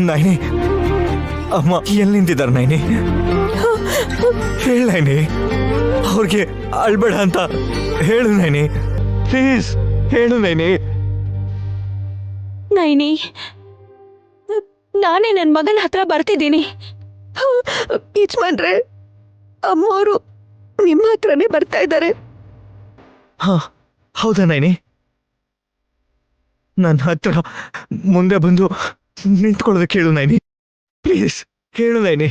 ನೈನಿ, ಅಮ್ಮ ಎಲ್ಲಿ ನಿಂತಿದ್ದಾರೆ ನೈನಿ? ಹೇಳು ನೈನಿ, ಅವ್ರಿಗೆ ಅಳ್ಬೇಡ ಅಂತ ಹೇಳು ನೈನಿ, ಪ್ಲೀಸ್ ಹೇಳು ನೈನಿ. ನೈನಿ, ನಾನೇ ನನ್ನ ಮಗನ ಹತ್ರ ಬರ್ತಿದ್ದೀನಿ. ಯಜಮಾನ್ರೆ, ಅಮ್ಮವರು ನಿಮ್ಮ ಹತ್ರನೇ ಬರ್ತಾ ಇದ್ದಾರೆ. ಹಾ, ಹೌದಾ ನೈನಿ? ನನ್ನ ಹತ್ರ ಮುಂದೆ ಬಂದು ನಿಂತ್ಕೊಳ್ಳೋದಕ್ಕೆ ಹೇಳು ನೈನಿ, ಪ್ಲೀಸ್ ಹೇಳು Naini.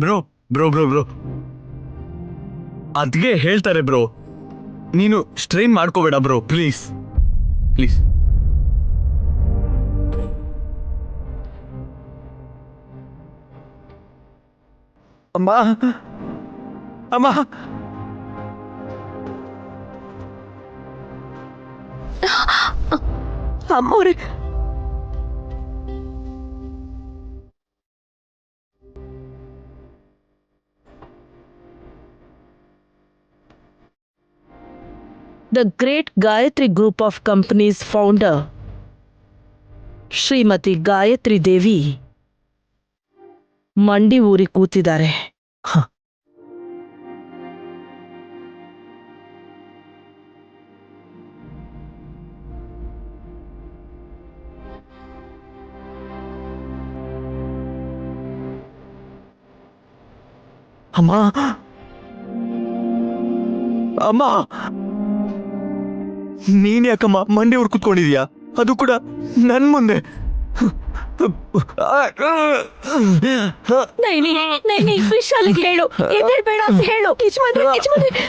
Bro bro bro bro ಅದ್ಗೆ ಹೇಳ್ತಾರೆ ಬ್ರೋ, ನೀನು ಸ್ಟ್ರೈನ್ ಮಾಡ್ಕೋಬೇಡ ಬ್ರೋ, ಪ್ಲೀಸ್ ಪ್ಲೀಸ್. ಅಮ್ಮ ಅಮ್ಮ, ಅಮ್ಮವ್ರೆ, The great Gayatri Group of Companies founder, Shrimati Gayatri ದೇವಿ ಮಂಡಿ ಊರಿ ಕೂತಿದ್ದಾರೆ. ಅಮ್ಮ ಅಮ್ಮ, ನೀನ್ ಯಾಕಮ್ಮ ಮಂಡಿ ಊರ್ ಕುತ್ಕೊಂಡಿದ್ಯಾ, ಅದು ಕೂಡ ನನ್ ಮುಂದೆ? ನೈನಿ ನೈನಿ, ವಿಶಾಲಿಗೆ ಹೇಳು, ಎದ್ದೇಳ್ಬೇಡ ಅಂತ ಹೇಳು. ಯಜಮಾನ್ರೆ ಯಜಮಾನ್ರೆ,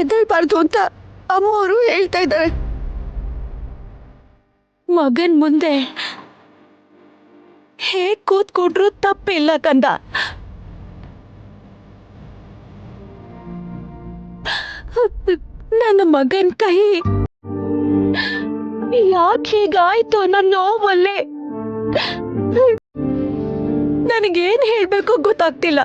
ಎದ್ದೇಳ್ಬಾರ್ದು ಅಂತ ಅಮ್ಮವರು ಹೇಳ್ತಾ ಇದ್ದಾರೆ. ಮಗನ್ ಮುಂದೆ ಹೇಗ್ ಕೂತ್ಕೊಂಡ್ರು ತಪ್ಪಿಲ್ಲ ಕಂದ. ನನ್ನ ಮಗನ್ ಕೈ ಯಾಕೆ ಹೀಗಾಯ್ತು ಅನ್ನೋ ನೋವಲ್ಲೇ ನನಗೇನ್ ಹೇಳ್ಬೇಕು ಗೊತ್ತಾಗ್ತಿಲ್ಲ.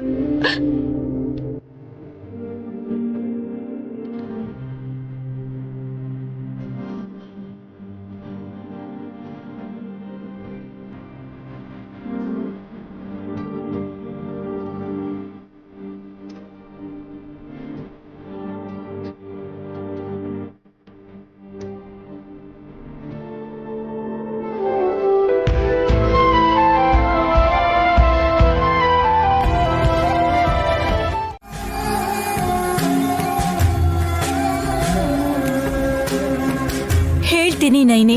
ಹೇಳ್ತೀನಿ ನೈನಿ,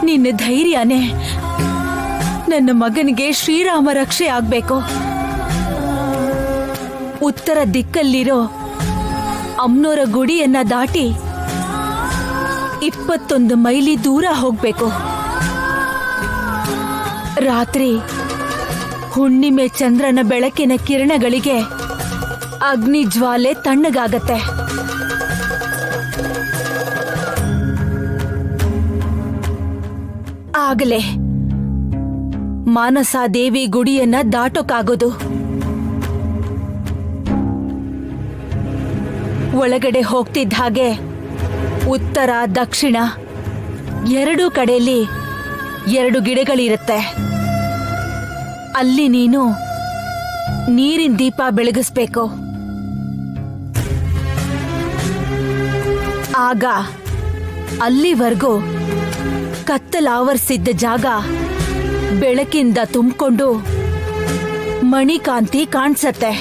ನಿನ್ನ ಧೈರ್ಯನೇ ನನ್ನ ಮಗನಿಗೆ ಶ್ರೀರಾಮ ರಕ್ಷೆ ಆಗ್ಬೇಕು. ಉತ್ತರ ದಿಕ್ಕಲ್ಲಿರೋ ಅಮ್ನೋರ ಗುಡಿಯನ್ನ ದಾಟಿ 21 ಮೈಲಿ ದೂರ ಹೋಗ್ಬೇಕು. ರಾತ್ರಿ ಹುಣ್ಣಿಮೆ ಚಂದ್ರನ ಬೆಳಕಿನ ಕಿರಣಗಳಿಗೆ ಅಗ್ನಿ ಜ್ವಾಲೆ ತಣ್ಣಗಾಗತ್ತೆ. ಆಗಲೇ ಮಾನಸಾದೇವಿ ಗುಡಿಯನ್ನ ದಾಟೋಕಾಗೋದು. ಒಳಗಡೆ ಹೋಗ್ತಿದ್ದ ಹಾಗೆ ಉತ್ತರ ದಕ್ಷಿಣ ಎರಡೂ ಕಡೆಯಲ್ಲಿ 2 ಗಿಡಗಳಿರುತ್ತೆ. ಅಲ್ಲಿ ನೀನು ನೀರಿನ ದೀಪ ಬೆಳಗಿಸ್ಬೇಕು. ಆಗ ಅಲ್ಲಿವರೆಗೂ ಕತ್ತಲಾವರಿಸಿದ್ದ ಜಾಗ ಬೆಳಕಿಂದ ತುಂಬಿಕೊಂಡು ಮಣಿಕಾಂತಿ ಕಾಣಿಸತ್ತೆ.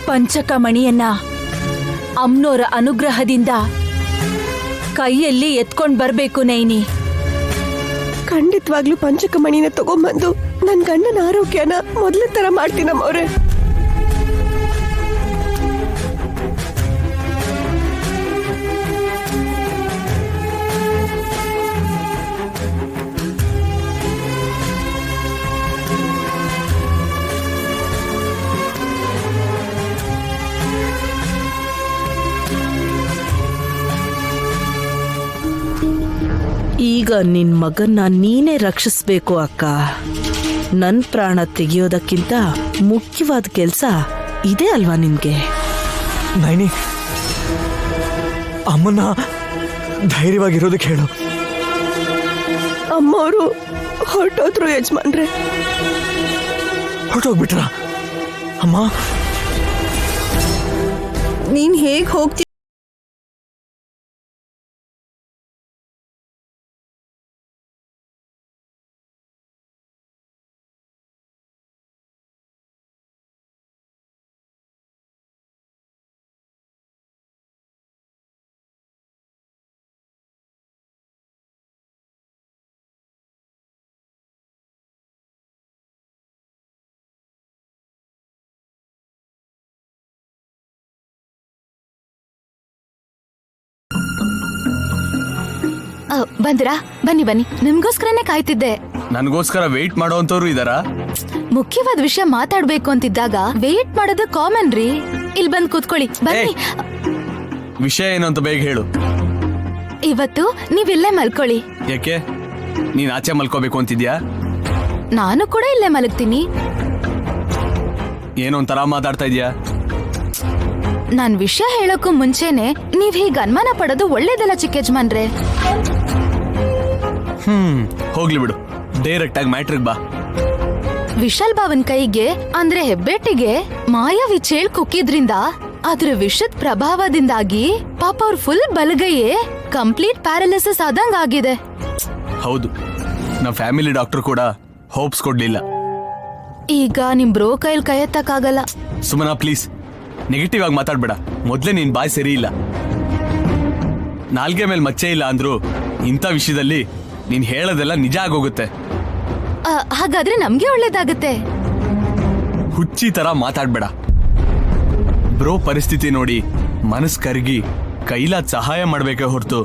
ಪಂಚಕ ಮಣಿಯನ್ನ ಅಮ್ನೋರ ಅನುಗ್ರಹದಿಂದ ಕೈಯಲ್ಲಿ ಎತ್ಕೊಂಡ್ ಬರ್ಬೇಕು ನೈನಿ. ಖಂಡಿತವಾಗ್ಲೂ ಪಂಚಕ ಮಣಿನ ತಗೊಂಬಂದು ನನ್ ಗಂಡನ ಆರೋಗ್ಯನ ಮೊದಲ ತರ ಮಾಡ್ತೀನಮ್ಮವ್ರೆ. ಈಗ ನಿನ್ ಮಗನ್ನ ನೀನೇ ರಕ್ಷಿಸ್ಬೇಕು ಅಕ್ಕ. ನನ್ ಪ್ರಾಣ ತೆಗೆಯೋದಕ್ಕಿಂತ ಮುಖ್ಯವಾದ ಕೆಲ್ಸ ಇದೇ ಅಲ್ವಾ ನಿನ್ಗೆ? ನೈನಿ, ಅಮ್ಮನ್ನ ಧೈರ್ಯವಾಗಿರೋದಕ್ಕೆ ಹೇಳು. ಅಮ್ಮವರು ಹೊರಟೋದ್ರು ಯಜಮಾನ್ರೆ. ಹೊರಟೋಗ್ಬಿಟ್ರ? ಅಮ್ಮ, ನೀನ್ ಹೇಗ್ ಹೋಗ್ತಿ? ಬಂದ್ರಾ? ಬನ್ನಿ ಬನ್ನಿ, ನಿಮ್ಗೋಸ್ಕರನೇ ಕಾಯ್ತಿದ್ದೆ. ನನಗೋಸ್ಕರ ವೆಯ್ಟ್ ಮಾಡೋಂತವ್ರು ಇದಾರಾ? ಮುಖ್ಯವಾದ ವಿಷಯ ಮಾತಾಡ್ಬೇಕು ಅಂತಿದ್ದಾಗ ವೇಟ್ ಮಾಡೋದು ಕಾಮನ್ ರೀ. ಇಲ್ಲಿ ಬಂದ್ ಕೂತ್ಕೊಳ್ಳಿ, ಬನ್ನಿ. ವಿಷಯ ಏನು ಅಂತ ಬೇಗ ಹೇಳು. ಇವತ್ತು ನೀವಿಲ್ಲೇ ಮಲ್ಕೊಳ್ಳಿ. ಯಾಕೆ, ನೀನ್ ಆಚೆ ಮಲ್ಕೋಬೇಕು ಅಂತಿದ್ಯಾ? ನಾನು ಕೂಡ ಇಲ್ಲೇ ಮಲಗ್ತೀನಿ. ಏನೋ ಒಂಥರ ಮಾತಾಡ್ತಾ ಇದ್ಯಾ? ನಾನ್ ವಿಷಯ ಹೇಳೋಕ್ಕೂ ಮುಂಚೆನೆ ನೀವ್ ಹೀಗ್ ಅನುಮಾನ ಪಡೋದು ಒಳ್ಳೇದಲ್ಲ ಚಿಕ್ಕ ಯಜಮಾನ್ರೆ. ಹೋಗ್ಲಿ ಬಿಡು, ಡೈರೆಕ್ಟ್ ಆಗಿ ಮ್ಯಾಟ್ರಿಗ್ ಬಾ. ವಿಶಾಲ್ ಬಾವನ್ ಕೈಗೆ ಅಂದ್ರೆ ಹೆಬ್ಬೆಟ್ಟಿಗೆ ಮಾಯಾವಿ ಚೇಳ್ ಕುಕ್ಕಿದ್ರಿಂದ ಅದ್ರ ವಿಷದ ಪ್ರಭಾವದಿಂದಾಗಿ ಪಾಪ ಅವ್ರ ಫುಲ್ ಬಲಗೈಯೇ ಕಂಪ್ಲೀಟ್ ಪ್ಯಾರಲಿಸಿಸ್ ಆದಂಗ್ ಆಗಿದೆ. ಹೌದು, ನಮ್ಮ ಫ್ಯಾಮಿಲಿ ಡಾಕ್ಟರ್ ಕೂಡ ಹೋಪ್ಸ್ ಕೊಡ್ಲಿಲ್ಲ. ಈಗ ನಿಮ್ ಬ್ರೋ ಕೈಲ್ ಕೈ ಎತ್ತಕ್ಕಾಗಲ್ಲ. ಸುಮನಾ ಪ್ಲೀಸ್, ನೆಗೆಟಿವ್ ಆಗಿ ಮಾತಾಡ್ಬೇಡ. ಮೊದ್ಲೇ ನಿನ್ ಬಾಯ್ ಸರಿ ಇಲ್ಲ. ನಾಲ್ಗೆ ಮೇಲೆ ಮಚ್ಚೆ ಇಲ್ಲ ಅಂದ್ರು ಇಂಥ ವಿಷಯದಲ್ಲಿ ನೀನ್ ಹೇಳೋದೆಲ್ಲ ನಿಜ ಆಗೋಗುತ್ತೆ. ಹಾಗಾದ್ರೆ ನಮ್ಗೆ ಒಳ್ಳೇದಾಗತ್ತೆ. ಹುಚ್ಚಿ ತರ ಮಾತಾಡ್ಬೇಡ. ಬ್ರೋ ಪರಿಸ್ಥಿತಿ ನೋಡಿ ಮನಸ್ ಕರಗಿ ಕೈಲಾದ ಸಹಾಯ ಮಾಡ್ಬೇಕೆ ಹೊರತು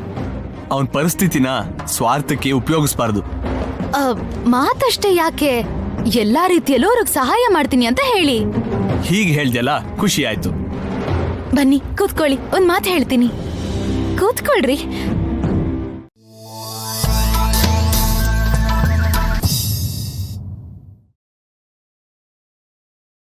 ಅವನ್ ಪರಿಸ್ಥಿತಿನ ಸ್ವಾರ್ಥಕ್ಕೆ ಉಪಯೋಗಿಸ್ಬಾರ್ದು. ಮಾತಷ್ಟೇ ಯಾಕೆ, ಎಲ್ಲಾ ರೀತಿಯಲ್ಲೂ ಅವ್ರಿಗೆ ಸಹಾಯ ಮಾಡ್ತೀನಿ ಅಂತ ಹೇಳಿ. ಹೀಗೆ ಹೇಳ್ದಲ್ಲ, ಖುಷಿ ಆಯ್ತು. ಬನ್ನಿ ಕೂತ್ಕೊಳ್ಳಿ, ಒಂದ್ ಮಾತು ಹೇಳ್ತೀನಿ. ಕೂತ್ಕೊಳ್ರಿ.